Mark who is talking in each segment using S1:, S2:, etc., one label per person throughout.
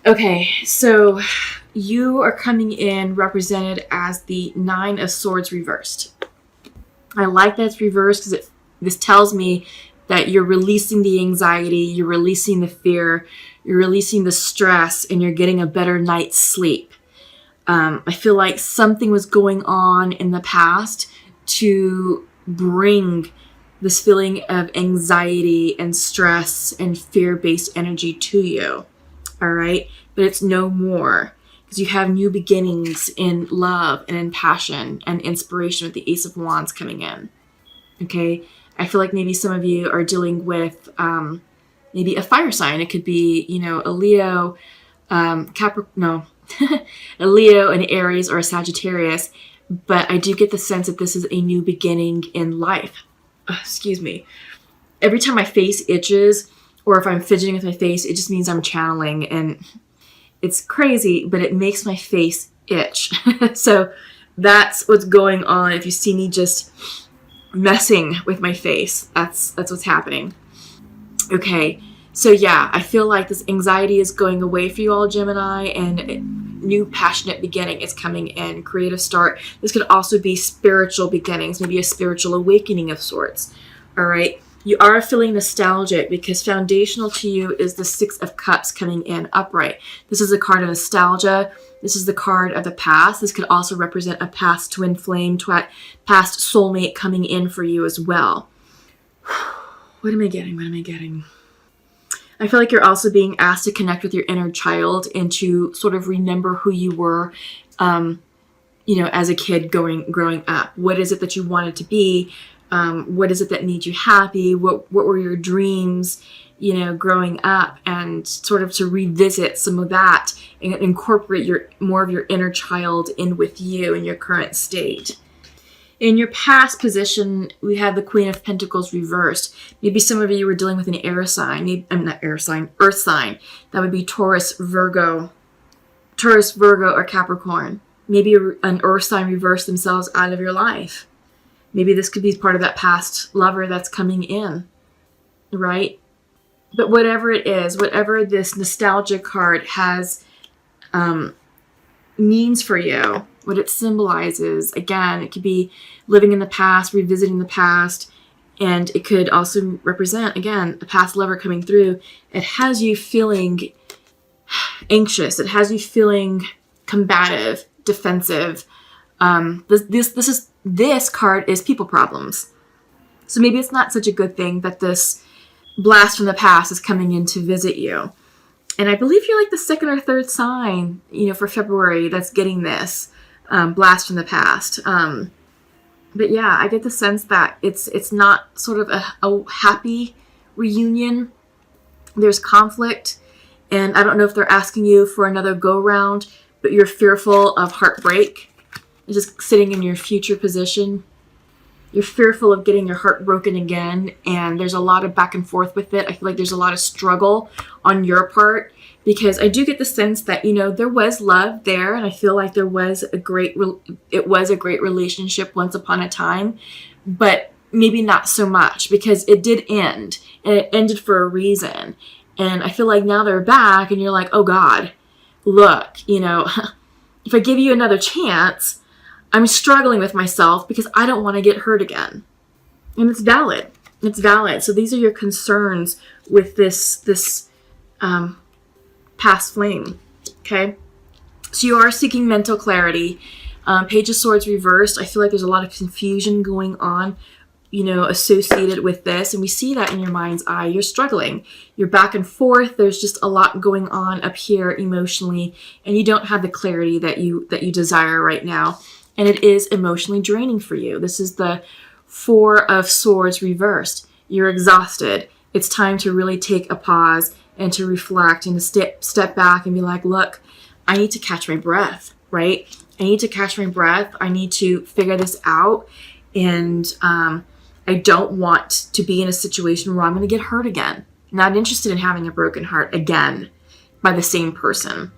S1: Okay, so you are coming in represented as the Nine of Swords reversed. I like that it's reversed because this tells me that you're releasing the anxiety, you're releasing the fear, you're releasing the stress, and you're getting a better night's sleep. I feel like something was going on in the past to bring this feeling of anxiety and stress and fear-based energy to you. All right? But it's no more because you have new beginnings in love and in passion and inspiration with the Ace of Wands coming in. Okay? I feel like maybe some of you are dealing with maybe a fire sign. It could be, a Leo, a Leo, an Aries, or a Sagittarius. But I do get the sense that this is a new beginning in life. Excuse me. Every time my face itches, or if I'm fidgeting with my face, it just means I'm channeling. And it's crazy, but it makes my face itch. So that's what's going on. If you see me just messing with my face, that's what's happening. Okay. So yeah, I feel like this anxiety is going away for you all, Gemini, and new passionate beginning is coming in, creative start. This could also be spiritual beginnings, maybe a spiritual awakening of sorts. All right. You are feeling nostalgic because foundational to you is the Six of Cups coming in upright. This is a card of nostalgia. This is the card of the past. This could also represent a past twin flame, past soulmate coming in for you as well. What am I getting? I feel like you're also being asked to connect with your inner child and to sort of remember who you were, as a kid growing up. What is it that you wanted to be? What is it that made you happy? What were your dreams, growing up, and sort of to revisit some of that and incorporate more of your inner child in with you in your current state. In your past position, we have the Queen of Pentacles reversed. Maybe some of you were dealing with an air sign. Earth sign. That would be Taurus, Virgo, or Capricorn. Maybe an earth sign reversed themselves out of your life. Maybe this could be part of that past lover that's coming in, right? But whatever it is, whatever this nostalgia card has means for you, what it symbolizes, again, it could be living in the past, revisiting the past, and it could also represent, again, a past lover coming through. It has you feeling anxious. It has you feeling combative, defensive. This card is people problems. So maybe it's not such a good thing that this blast from the past is coming in to visit you. And I believe you're like the second or third sign, for February that's getting this blast from the past. But yeah, I get the sense that it's not sort of a happy reunion. There's conflict. And I don't know if they're asking you for another go-round, but you're fearful of heartbreak. Just sitting in your future position. You're fearful of getting your heart broken again, and there's a lot of back and forth with it. I feel like there's a lot of struggle on your part because I do get the sense that, there was love there, and I feel like it was a great relationship once upon a time, but maybe not so much because it did end, and it ended for a reason. And I feel like now they're back, and you're like, oh God, look, if I give you another chance, I'm struggling with myself because I don't want to get hurt again. And it's valid. It's valid. So these are your concerns with this past flame. Okay? So you are seeking mental clarity. Page of Swords reversed. I feel like there's a lot of confusion going on, associated with this. And we see that in your mind's eye. You're struggling. You're back and forth. There's just a lot going on up here emotionally. And you don't have the clarity that you desire right now. And it is emotionally draining for you. This is the Four of Swords reversed. You're exhausted. It's time to really take a pause and to reflect and to step back and be like, look, I need to catch my breath, right? I need to catch my breath. I need to figure this out. And I don't want to be in a situation where I'm going to get hurt again. Not interested in having a broken heart again by the same person.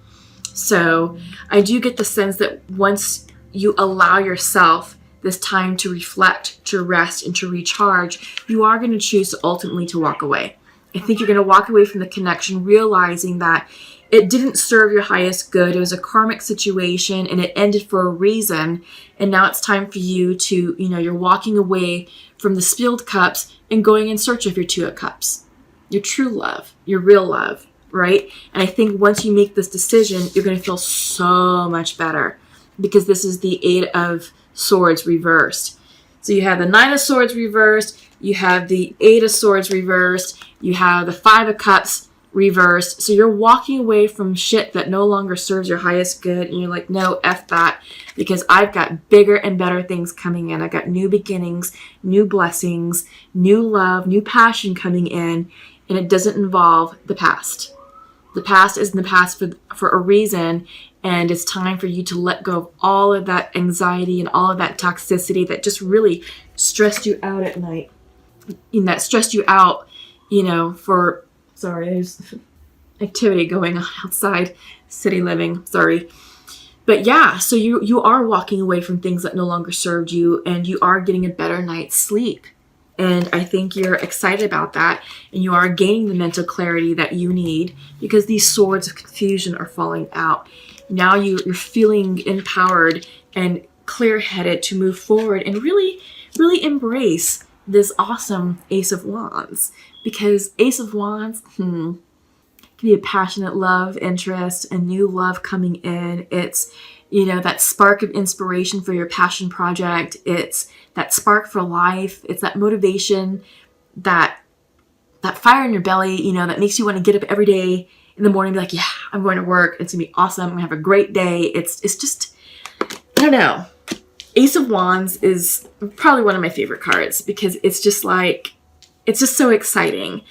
S1: So I do get the sense that once you allow yourself this time to reflect, to rest, and to recharge, you are going to choose ultimately to walk away. I think you're going to walk away from the connection realizing that it didn't serve your highest good. It was a karmic situation and it ended for a reason. And now it's time for you to, you're walking away from the spilled cups and going in search of your Two of Cups, your true love, your real love, right? And I think once you make this decision, you're going to feel so much better, because this is the Eight of Swords reversed. So you have the Nine of Swords reversed, you have the Eight of Swords reversed, you have the Five of Cups reversed. So you're walking away from shit that no longer serves your highest good, and you're like, no, F that, because I've got bigger and better things coming in. I got new beginnings, new blessings, new love, new passion coming in, and it doesn't involve the past. The past is in the past for a reason, and it's time for you to let go of all of that anxiety and all of that toxicity that just really stressed you out at night. And that stressed you out, there's activity going on outside, city living, sorry. But yeah, so you are walking away from things that no longer served you, and you are getting a better night's sleep. And I think you're excited about that, and you are gaining the mental clarity that you need, because these swords of confusion are falling out. Now you're feeling empowered and clear-headed to move forward and really, really embrace this awesome Ace of Wands. Because Ace of Wands, can be a passionate love interest, a new love coming in. It's, that spark of inspiration for your passion project. It's that spark for life. It's that motivation, that fire in your belly, that makes you want to get up every day in the morning and be like, yeah, I'm going to work. It's going to be awesome. I'm going to have a great day. It's just, I don't know. Ace of Wands is probably one of my favorite cards, because it's just so exciting.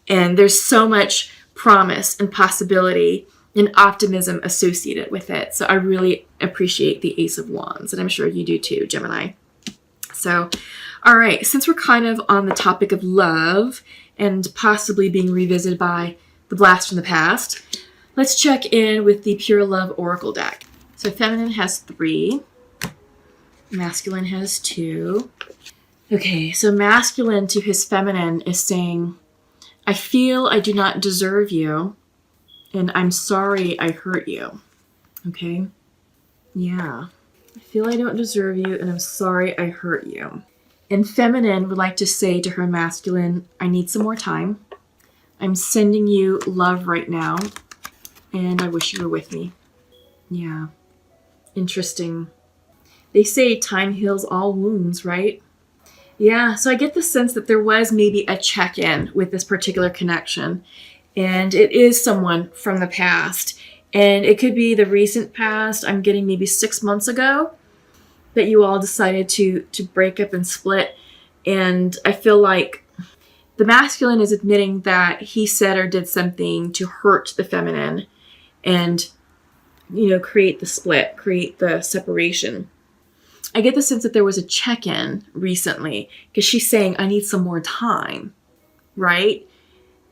S1: And there's so much promise and possibility and optimism associated with it. So I really appreciate the Ace of Wands, and I'm sure you do too, Gemini. So, all right, since we're kind of on the topic of love and possibly being revisited by the blast from the past, let's check in with the Pure Love Oracle deck. So feminine has 3, masculine has 2. Okay, so masculine to his feminine is saying, I feel I do not deserve you, and I'm sorry I hurt you. Okay? Yeah. I feel I don't deserve you, and I'm sorry I hurt you. And feminine would like to say to her masculine, I need some more time. I'm sending you love right now, and I wish you were with me. Yeah. Interesting. They say time heals all wounds, right? Yeah, so I get the sense that there was maybe a check-in with this particular connection, and it is someone from the past, and it could be the recent past. I'm getting maybe 6 months ago that you all decided to break up and split, and I feel like the masculine is admitting that he said or did something to hurt the feminine and, create the split, create the separation. I get the sense that there was a check-in recently, because she's saying, I need some more time, right?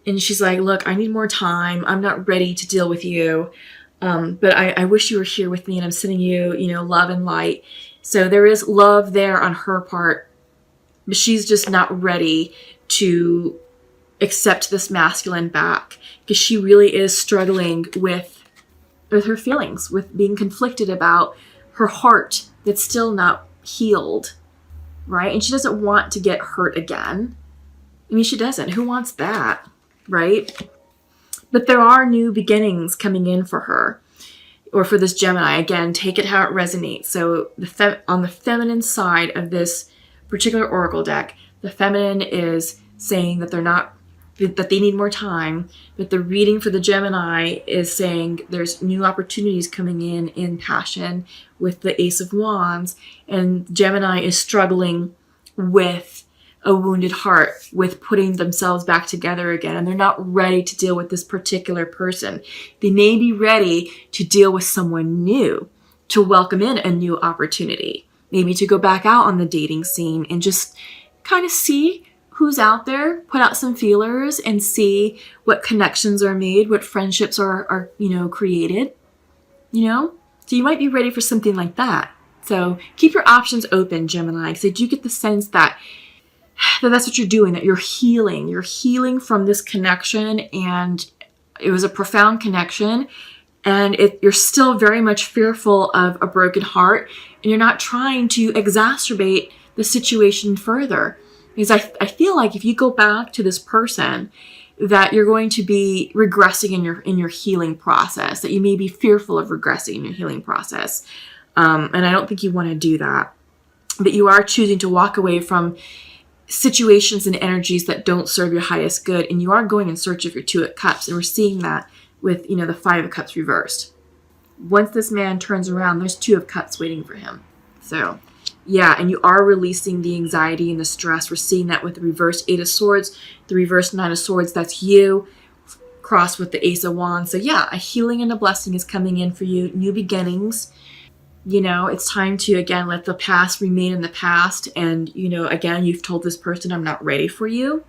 S1: And she's like, look, I need more time. I'm not ready to deal with you. But I wish you were here with me, and I'm sending you, love and light. So there is love there on her part, but she's just not ready to accept this masculine back, because she really is struggling with her feelings, with being conflicted about her heart that's still not healed, right? And she doesn't want to get hurt again. I mean, she doesn't. Who wants that, right? But there are new beginnings coming in for her, or for this Gemini. Again, take it how it resonates. So on the feminine side of this particular oracle deck, the feminine is saying that that they need more time, but the reading for the Gemini is saying there's new opportunities coming in passion with the Ace of Wands, and Gemini is struggling with a wounded heart, with putting themselves back together again, and they're not ready to deal with this particular person. They may be ready to deal with someone new, to welcome in a new opportunity, maybe to go back out on the dating scene and just kind of see who's out there, put out some feelers and see what connections are made, what friendships are created, So you might be ready for something like that. So keep your options open, Gemini, because I do get the sense that that's what you're doing, that you're healing from this connection, and It was a profound connection, and you're still very much fearful of a broken heart, and you're not trying to exacerbate the situation further. Because I feel like if you go back to this person, that you're going to be regressing in your healing process, that you may be fearful of regressing in your healing process. And I don't think you want to do that. But you are choosing to walk away from situations and energies that don't serve your highest good. And you are going in search of your Two of Cups. And we're seeing that with, the Five of Cups reversed. Once this man turns around, there's Two of Cups waiting for him. So, yeah, and you are releasing the anxiety and the stress. We're seeing that with the reverse Eight of Swords, the reverse Nine of Swords. That's you, crossed with the Ace of Wands. So, yeah, a healing and a blessing is coming in for you. New beginnings. It's time to, again, let the past remain in the past. And, again, you've told this person, I'm not ready for you.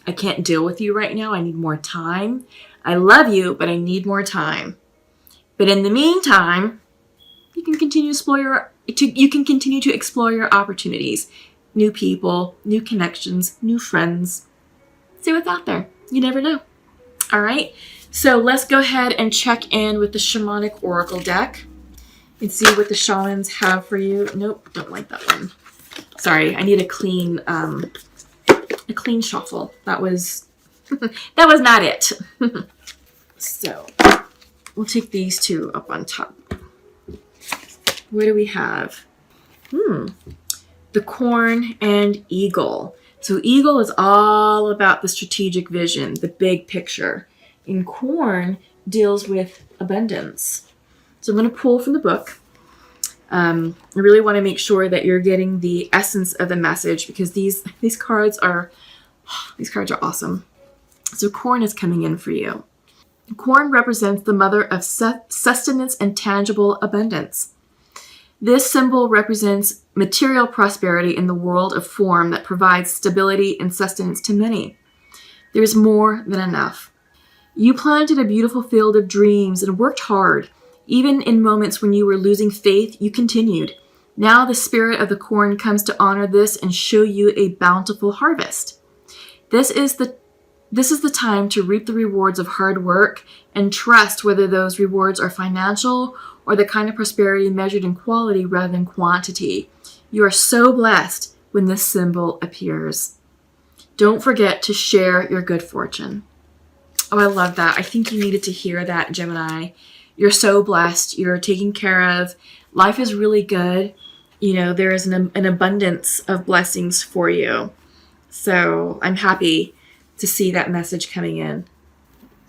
S1: I can't deal with you right now. I need more time. I love you, but I need more time. But in the meantime, you can continue to explore your opportunities. New people, new connections, new friends. See what's out there. You never know. All right. So let's go ahead and check in with the Shamanic Oracle deck and see what the shamans have for you. Nope, don't like that one. Sorry, I need a clean shuffle. That was not it. So we'll take these two up on top. What do we have? The Corn and Eagle. So Eagle is all about the strategic vision, the big picture. And Corn deals with abundance. So I'm going to pull from the book. I really want to make sure that you're getting the essence of the message, because these cards are awesome. So Corn is coming in for you. Corn represents the mother of sustenance and tangible abundance. This symbol represents material prosperity in the world of form that provides stability and sustenance to many. There is more than enough. You planted a beautiful field of dreams and worked hard. Even in moments when you were losing faith, you continued. Now the spirit of the corn comes to honor this and show you a bountiful harvest. This is the time to reap the rewards of hard work and trust, whether those rewards are financial or the kind of prosperity measured in quality rather than quantity. You are so blessed when this symbol appears. Don't forget to share your good fortune. Oh, I love that. I think you needed to hear that, Gemini. You're so blessed. You're taken care of. Life is really good. There is an abundance of blessings for you. So I'm happy to see that message coming in.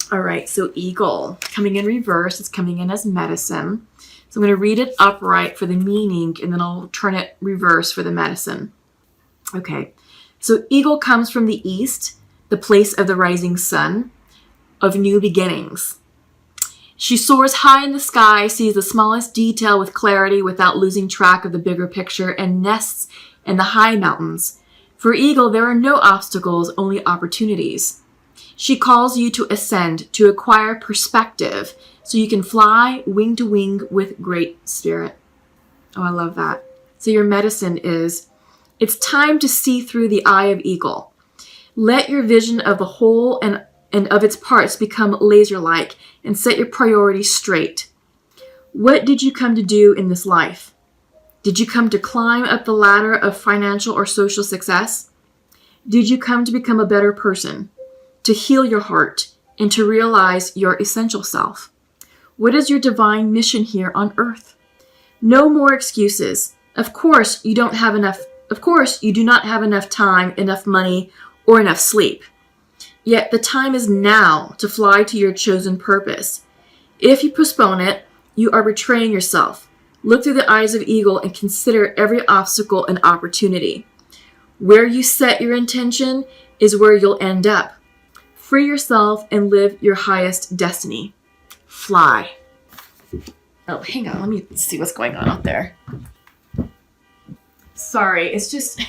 S1: All right, so Eagle, coming in reverse. It's coming in as medicine. So I'm going to read it upright for the meaning, and then I'll turn it reverse for the medicine. Okay, so Eagle comes from the east, the place of the rising sun, of new beginnings. She soars high in the sky, sees the smallest detail with clarity without losing track of the bigger picture, and nests in the high mountains. For Eagle, there are no obstacles, only opportunities. She calls you to ascend, to acquire perspective, so you can fly wing to wing with great spirit. Oh, I love that. So your medicine is, it's time to see through the eye of Eagle. Let your vision of the whole and of its parts become laser-like, and set your priorities straight. What did you come to do in this life? Did you come to climb up the ladder of financial or social success? Did you come to become a better person, to heal your heart, and to realize your essential self? What is your divine mission here on earth? No more excuses. Of course, you do not have enough time, enough money, or enough sleep. Yet the time is now to fly to your chosen purpose. If you postpone it, you are betraying yourself. Look through the eyes of Eagle and consider every obstacle an opportunity. Where you set your intention is where you'll end up. Free yourself and live your highest destiny. Fly. Oh, hang on. Let me see what's going on out there. Sorry, it's just...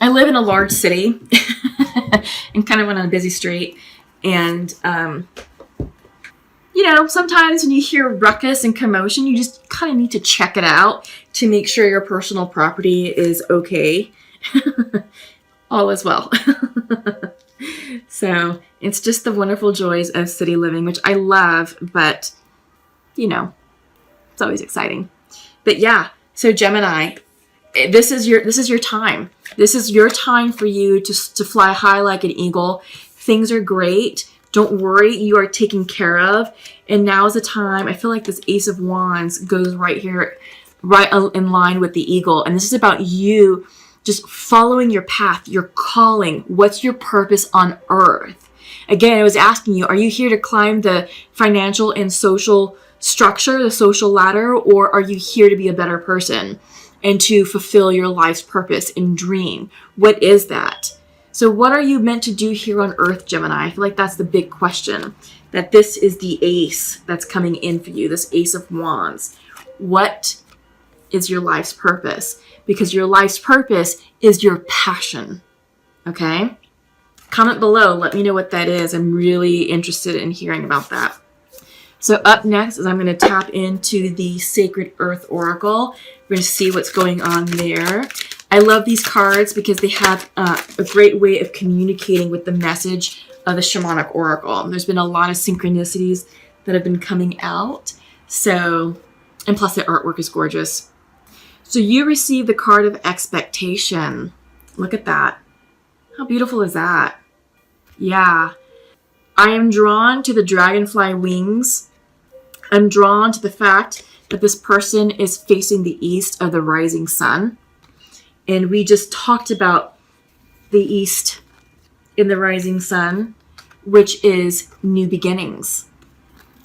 S1: I live in a large city and kind of on a busy street. And, sometimes when you hear ruckus and commotion, you just kind of need to check it out to make sure your personal property is okay. All is well. So it's just the wonderful joys of city living, which I love, but you know, it's always exciting. But yeah, so Gemini, this is your time. This is your time for you to fly high like an eagle. Things are great. Don't worry, you are taken care of. And now is the time. I feel like this Ace of Wands goes right here, right in line with the eagle. And this is about you just following your path, your calling. What's your purpose on earth? Again, I was asking you, are you here to climb the financial and social structure, the social ladder, or are you here to be a better person and to fulfill your life's purpose and dream? What is that? So what are you meant to do here on earth, Gemini? I feel like that's the big question, that this is the ace that's coming in for you, this Ace of Wands. What is your life's purpose? Because your life's purpose is your passion, okay? Comment below, let me know what that is. I'm really interested in hearing about that. So up next is I'm going to tap into the Sacred Earth Oracle. We're going to see what's going on there. I love these cards because they have a great way of communicating with the message of the Shamanic Oracle. There's been a lot of synchronicities that have been coming out. So, and plus the artwork is gorgeous. So you receive the card of expectation. Look at that. How beautiful is that? Yeah. I am drawn to the dragonfly wings. I'm drawn to the fact that this person is facing the east of the rising sun. And we just talked about the east in the rising sun, which is new beginnings.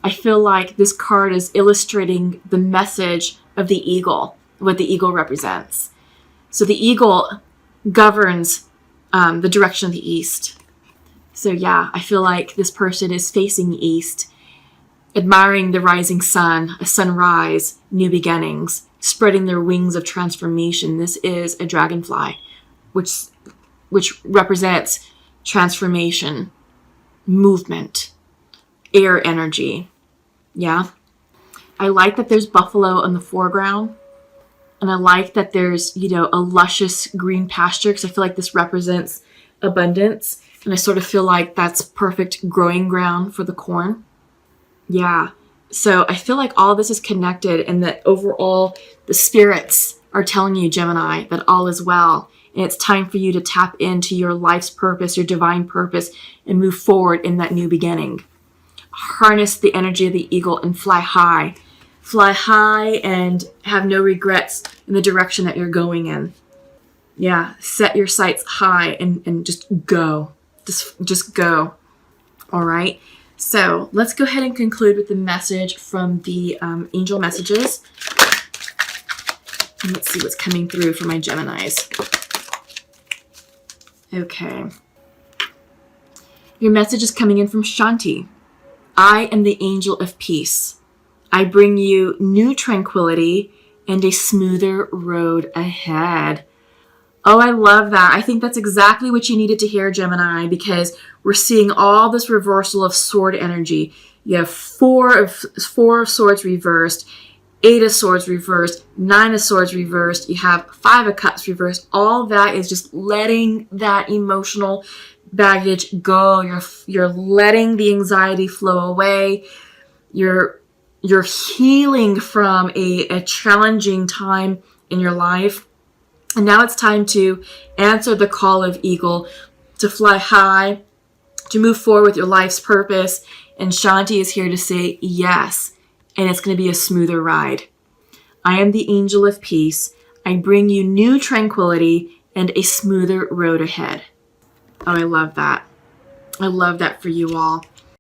S1: I feel like this card is illustrating the message of the eagle, what the eagle represents. So the eagle governs the direction of the east. So yeah, I feel like this person is facing east, admiring the rising sun, a sunrise, new beginnings, spreading their wings of transformation. This is a dragonfly, which represents transformation, movement, air energy. Yeah. I like that there's buffalo in the foreground. And I like that there's, you know, a luscious green pasture, because I feel like this represents abundance. And I sort of feel like that's perfect growing ground for the corn. Yeah. So I feel like all this is connected, and that overall the spirits are telling you, Gemini, that all is well. And it's time for you to tap into your life's purpose, your divine purpose, and move forward in that new beginning. Harness the energy of the eagle and fly high. Fly high and have no regrets in the direction that you're going in. Yeah, set your sights high and just go. Just go. All right. So let's go ahead and conclude with the message from the angel messages. And let's see what's coming through for my Geminis. Okay. Your message is coming in from Shanti. I am the angel of peace. I bring you new tranquility and a smoother road ahead. Oh, I love that. I think that's exactly what you needed to hear, Gemini, because we're seeing all this reversal of sword energy. You have four of swords reversed, 8 of swords reversed, 9 of swords reversed. You have 5 of cups reversed. All that is just letting that emotional baggage go. You're letting the anxiety flow away. You're healing from a challenging time in your life. And now it's time to answer the call of eagle, to fly high, to move forward with your life's purpose. And Shanti is here to say yes. And it's going to be a smoother ride. I am the angel of peace. I bring you new tranquility and a smoother road ahead. Oh, I love that. I love that for you all.